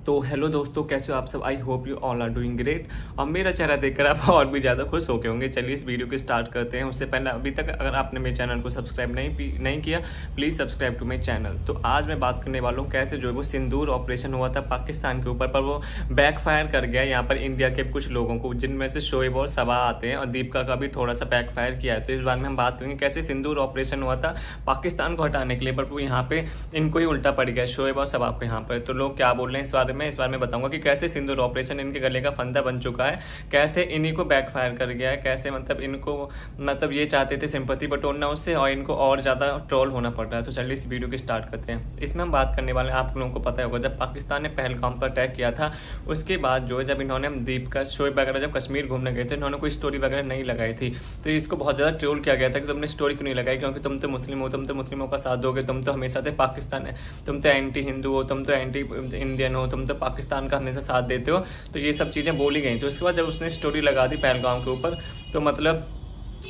तो हेलो दोस्तों, कैसे हो आप सब। I hope you all are doing great. और मेरा चेहरा देखकर आप और भी ज़्यादा खुश हो गए होंगे। चलिए इस वीडियो को स्टार्ट करते हैं। उससे पहले अभी तक अगर आपने मेरे चैनल को सब्सक्राइब नहीं किया, please subscribe to my channel. तो आज मैं बात करने वाला हूँ कैसे जो है वो सिंदूर ऑपरेशन हुआ था पाकिस्तान के ऊपर, पर वो बैकफायर कर गया यहाँ पर इंडिया के कुछ लोगों को, जिनमें से शोएब और सबा आते हैं, और दीपिका का भी थोड़ा सा बैकफायर किया है। तो इस बारे में हम बात करेंगे कैसे सिंदूर ऑपरेशन हुआ था पाकिस्तान को हटाने के लिए, पर वो यहाँ पे इनको ही उल्टा पड़ गया, शोएब और सबा को यहाँ पर। तो लोग क्या बोल रहे हैं इस बारे में बताऊंगा कि कैसे सिंदूर ऑपरेशन इनके गले का फंदा बन चुका है, कैसे इन्हीं को बैकफायर कर गया है, कैसे मतलब ये चाहते थे सिंपैथी बटोरना उससे, और इनको और ज़्यादा ट्रोल होना पड़ रहा है। तो चलिए इस वीडियो की स्टार्ट करते हैं। इसमें हम बात करने वाले हैं, आप लोगों को पता होगा जब पाकिस्तान ने पहलगाम पर अटैक किया था, उसके बाद जो है जब इन्होंने दीपिका शोएब वगैरह जब कश्मीर घूमने गए थे, इन्होंने कोई स्टोरी वगैरह नहीं लगाई थी। तो इसको बहुत ज़्यादा ट्रोल किया गया था कि तुमने स्टोरी क्यों नहीं लगाई, क्योंकि तुम तो मुस्लिम हो, तुम तो मुस्लिमों का साथ दोगे, तुम तो हमेशा से पाकिस्तान है, तुम तो एंटी हिंदू हो, तुम तो एंटी इंडियन हो, तुम तो पाकिस्तान का हमेशा साथ देते हो। तो ये सब चीज़ें बोली गई। तो इसके बाद जब उसने स्टोरी लगा दी पहलगाम के ऊपर, तो मतलब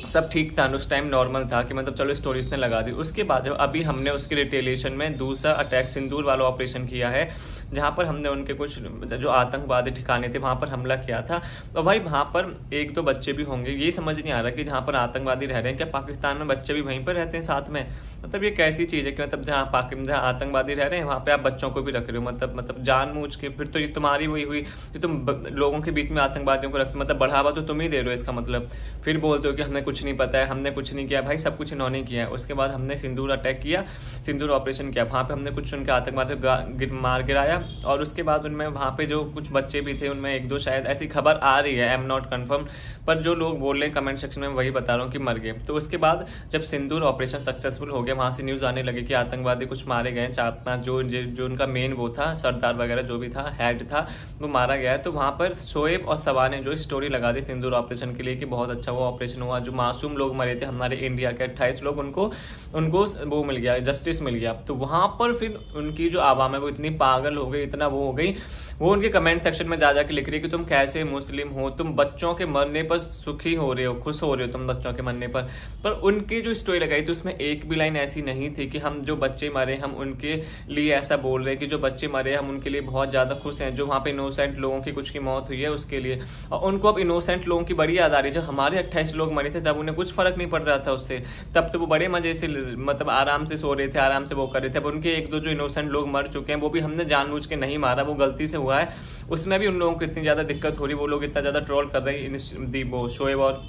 सब ठीक था, उस टाइम नॉर्मल था कि मतलब चलो स्टोरी उसने लगा दी। उसके बाद जब अभी हमने उसके रिटेलिएशन में दूसरा अटैक सिंदूर वाला ऑपरेशन किया है, जहाँ पर हमने उनके कुछ जो आतंकवादी ठिकाने थे वहाँ पर हमला किया था। और भाई वहाँ पर एक दो बच्चे भी होंगे, ये समझ नहीं आ रहा कि जहाँ पर आतंकवादी रह रहे हैं, क्या पाकिस्तान में बच्चे भी वहीं पर रहते हैं साथ में। मतलब ये कैसी चीज़ है कि मतलब जहाँ आतंकवादी रह रहे हैं वहाँ पर आप बच्चों को भी रख रहे हो, मतलब जानबूझ के। फिर तो ये तुम्हारी वही हुई कि तुम लोगों के बीच में आतंकवादियों को रखते, मतलब बढ़ावा तो तुम ही दे रहे हो इसका मतलब। फिर बोलते हो कि हमें कुछ नहीं पता है, हमने कुछ नहीं किया। भाई सब कुछ इन्होंने किया है। उसके बाद हमने सिंदूर अटैक किया, सिंदूर ऑपरेशन किया, वहाँ पे हमने कुछ उनके आतंकवादियों को मार गिराया। और उसके बाद उनमें वहाँ पे जो कुछ बच्चे भी थे, उनमें एक दो शायद ऐसी खबर आ रही है, आई एम नॉट कन्फर्म, पर जो लोग बोल रहे हैं कमेंट सेक्शन में वही बता रहा हूँ कि मर गए। तो उसके बाद जब सिंदूर ऑपरेशन सक्सेसफुल हो गया, वहाँ से न्यूज़ आने लगी कि आतंकवादी कुछ मारे गए, 4-5 जो उनका मेन वो था, सरदार वगैरह जो भी था, हेड था, वो मारा गया है। तो वहाँ पर शोएब और सबा ने जो स्टोरी लगा दी सिंदूर ऑपरेशन के लिए कि बहुत अच्छा वो ऑपरेशन हुआ, जो मासूम लोग मरे थे हमारे इंडिया के 28 लोग, उनको वो मिल गया, जस्टिस मिल गया। तो वहाँ पर फिर उनकी जो आवाम है वो इतनी पागल हो गई, इतना वो हो गई, वो उनके कमेंट सेक्शन में जा के लिख रही है कि तुम कैसे मुस्लिम हो, तुम बच्चों के मरने पर सुखी हो रहे हो, खुश हो रहे हो तुम बच्चों के मरने पर उनकी जो स्टोरी लगाई थी उसमें एक भी लाइन ऐसी नहीं थी कि हम जो बच्चे मरे हम उनके लिए ऐसा बोल रहे हैं कि जो बच्चे मरे हम उनके लिए बहुत ज़्यादा खुश हैं, जो वहाँ पे इनोसेंट लोगों की कुछ की मौत हुई है उसके लिए। और उनको अब इनोसेंट लोगों की बड़ी याद आ रही है। जब हमारे 28 लोग मरे थे तब उन्हें कुछ फर्क नहीं पड़ रहा था उससे, तब तो वो बड़े मजे से मतलब आराम से सो रहे थे, आराम से वो कर रहे थे। अब उनके एक दो जो इनोसेंट लोग मर चुके हैं, वो भी हमने जानबूझ के नहीं मारा, वो गलती से हुआ है, उसमें भी उन लोगों को इतनी ज़्यादा दिक्कत हो रही, वो लोग इतना ज़्यादा ट्रोल कर रहे हैं वो शोएब और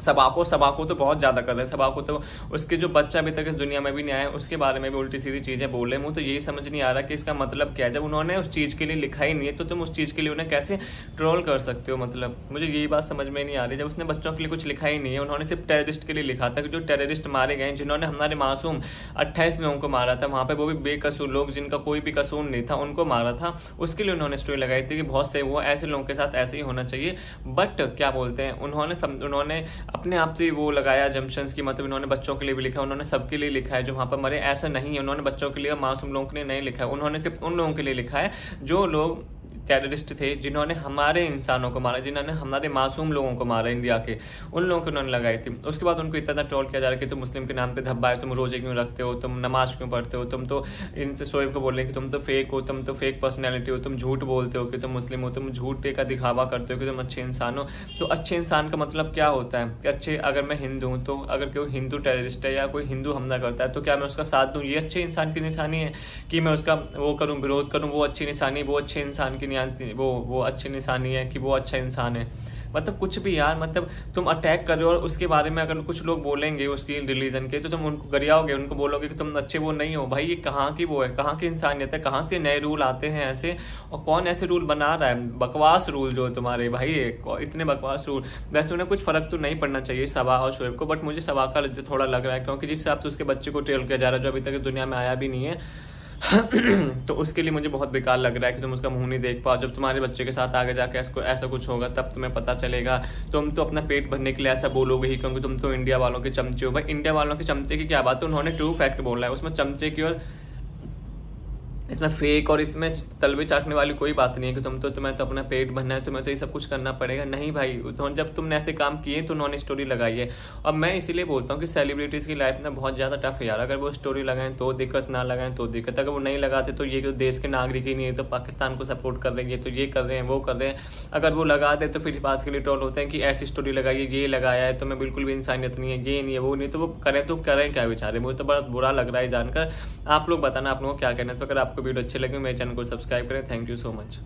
सबा को तो बहुत ज़्यादा कर रहे हैं। सबा को तो उसके जो बच्चा अभी तक इस दुनिया में भी नहीं आया, उसके बारे में भी उल्टी सीधी चीज़ें बोल रहे हैं। तो यही समझ नहीं आ रहा कि इसका मतलब क्या है। जब उन्होंने उस चीज़ के लिए लिखा ही नहीं है तो तुम उस चीज़ के लिए उन्हें कैसे ट्रोल कर सकते हो। मतलब मुझे यही बात समझ में नहीं आ रही। जब उसने बच्चों के लिए कुछ लिखा ही नहीं है, उन्होंने सिर्फ टेररिस्ट के लिए लिखा था कि जो टेररिस्ट मारे गए, जिन्होंने हमारे मासूम 28 लोगों को मारा था वहाँ पर, वो भी बेकसूर लोग जिनका कोई भी कसूर नहीं था, उनको मारा था, उसके लिए उन्होंने स्टोरी लगाई थी कि बहुत से वो ऐसे लोगों के साथ ऐसे ही होना चाहिए। बट क्या बोलते हैं, उन्होंने अपने आप से वो लगाया जम्पशंस की, मतलब इन्होंने बच्चों के लिए भी लिखा, उन्होंने सबके लिए लिखा है जो वहाँ पर मरे। ऐसा नहीं है, उन्होंने बच्चों के लिए मासूम लोगों के लिए नहीं लिखा है, उन्होंने सिर्फ उन लोगों के लिए लिखा है जो लोग टेररिस्ट थे, जिन्होंने हमारे इंसानों को मारा, जिन्होंने हमारे मासूम लोगों को मारा इंडिया के, उन लोगों को उन्होंने लगाई थी। उसके बाद उनको इतना ट्रोल किया जा रहा है कि तुम मुस्लिम के नाम पे धब्बा है, तुम रोजे क्यों रखते हो, तुम नमाज क्यों पढ़ते हो, तुम तो इनसे शोएब को बोल रहे हैं कि तुम तो फेक हो, तुम तो फेक पर्सनैलिटी हो, तुम झूठ बोलते हो कि तुम मुस्लिम हो, तुम झूठ का दिखावा करते हो कि तुम अच्छे इंसान हो। तो अच्छे इंसान का मतलब क्या होता है कि अच्छे, अगर मैं हिंदू हूँ तो अगर कोई हिंदू टेररिस्ट है या कोई हिंदू हमला करता है तो क्या मैं उसका साथ दूँ? ये अच्छे इंसान की निशानी है कि मैं उसका वो करूँ, विरोध करूँ? वो अच्छी निशानी, वो अच्छे इंसान की वो अच्छी निशानी है कि वो अच्छा इंसान है? मतलब कुछ भी यार, मतलब तुम अटैक कर रहे हो और उसके बारे में अगर कुछ लोग बोलेंगे उसकी रिलीजन के, तो तुम उनको गरियाओगे, उनको बोलोगे कि तुम अच्छे वो नहीं हो। भाई ये कहाँ की वो है, कहाँ की इंसानियत है, कहाँ से नए रूल आते हैं ऐसे, और कौन ऐसे रूल बना रहा है? बकवास रूल जो तुम्हारे भाई, इतने बकवास रूल। वैसे उन्हें कुछ फर्क तो नहीं पड़ना चाहिए सबा और शोएब को, बट मुझे सबा का थोड़ा लग रहा है, क्योंकि जिस हिसाब से उसके बच्चे को ट्रेल किया जा रहा है जो अभी तक दुनिया में आया भी नहीं है तो उसके लिए मुझे बहुत बेकार लग रहा है कि तुम उसका मुंह नहीं देख पाओ। जब तुम्हारे बच्चे के साथ आगे जाके ऐसा कुछ होगा तब तुम्हें पता चलेगा। तुम तो अपना पेट भरने के लिए ऐसा बोलोगे ही, क्योंकि तुम तो इंडिया वालों के चमचे हो। भाई इंडिया वालों के चमचे की क्या बात है, उन्होंने ट्रू फैक्ट बोला है, उसमें चमचे की और इसमें फेक और इसमें तलवे चाटने वाली कोई बात नहीं है कि तुम्हें तो अपना पेट भरना है, तुम्हें तो ये सब कुछ करना पड़ेगा। नहीं भाई, तो जब तुमने ऐसे काम किए तो नॉन स्टोरी लगाइए। अब मैं इसीलिए बोलता हूँ कि सेलिब्रिटीज़ की लाइफ में बहुत ज़्यादा टफ है यार। अगर वो स्टोरी लगाएं तो दिक्कत, ना लगाएं तो दिक्कत। अगर वो नहीं लगाते तो ये देश के नागरिक ही नहीं है, तो पाकिस्तान को सपोर्ट कर रहे हैं, तो ये कर रहे हैं, वो कर रहे हैं। अगर वो लगा दे तो फिर इस बात के लिए ट्रोल होते हैं कि ऐसी स्टोरी लगाइए, ये लगाया है, तो मैं बिल्कुल भी इंसानियत नहीं है, ये नहीं है, वो नहीं। तो वो करें क्या बेचारे, मुझे तो बड़ा बुरा लग रहा है जानकर। आप लोग बताना आप लोगों को क्या कहना है। तो अगर आपको वीडियो अच्छे लगे मेरे चैनल को सब्सक्राइब करें। Thank you so much.